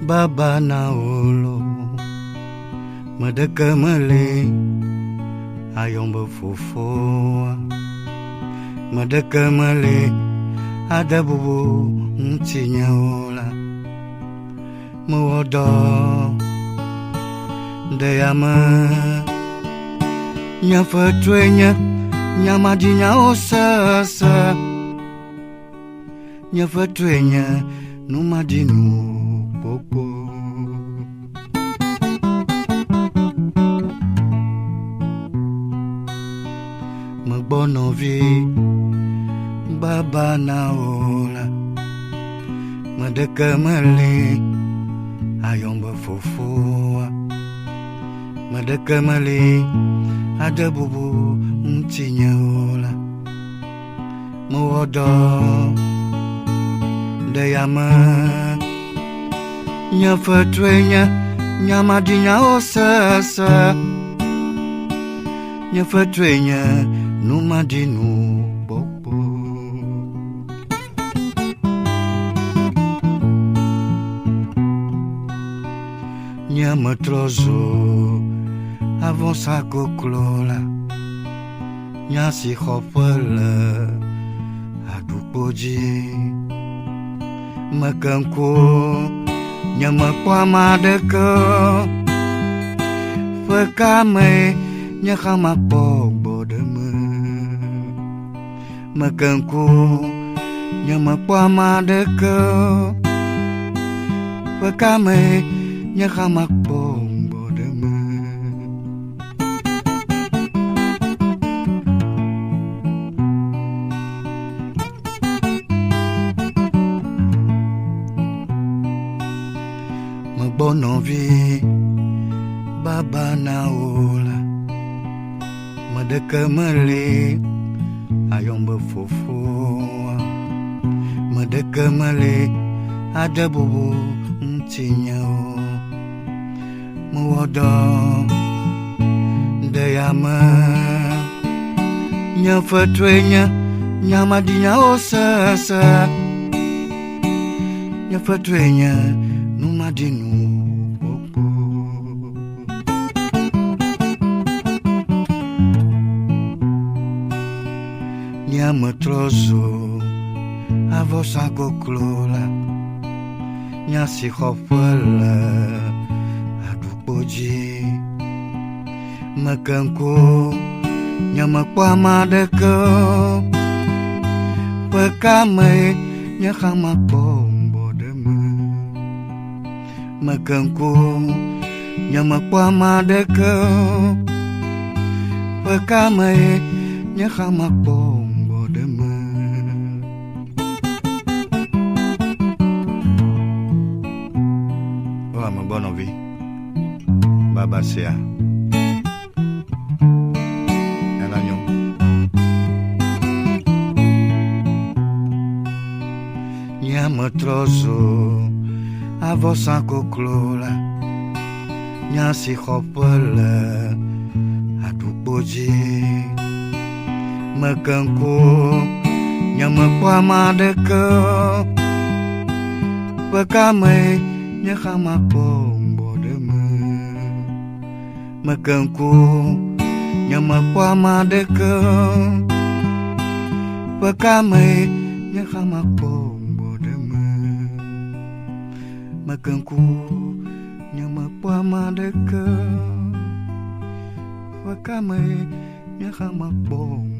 baba na olo madaka male ayong bafufo madaka male ada bubu mtinya ola muodo dayama nyafatwenya nyamadinya osasa nyafatwenya numadinu popo magbonovi baba na ola madaka male ayong bafufua madaka male ada bubu mtinya ola muodo dayama nyafatwenya nyamadinya osasa nyafatwenya numadinu popo nyamatrozo avansa koklola nyasi khopela adupoji makanko nyamakwamadeka fakame nyakamakbodeme makanko nyamakwamadeka fakame nyakamakbodeme bonovi baba na ola madaka male ayong bafufo madaka male ada bubu mtinya muodo dayama nyafatwenya nyamadinya osasa nyafatwenya numadinu popo nyamatrozo avosa koklola nyasi khopela adupoji makanko nyamakwamadeka pakame nyakamakbodeme makanko nyamakwamadeka pakame nyakamakbodeme wa mabonovi baba sia elanyo nyamatrozo avosa koklola nyasi khopela adupoji makanko nyamakwamadeka pakame nyakamakbodeme makanko nyamakwamadeka pakame nyakamakbodeme makanko nyamakwamadeka pakame nyakamakbodeme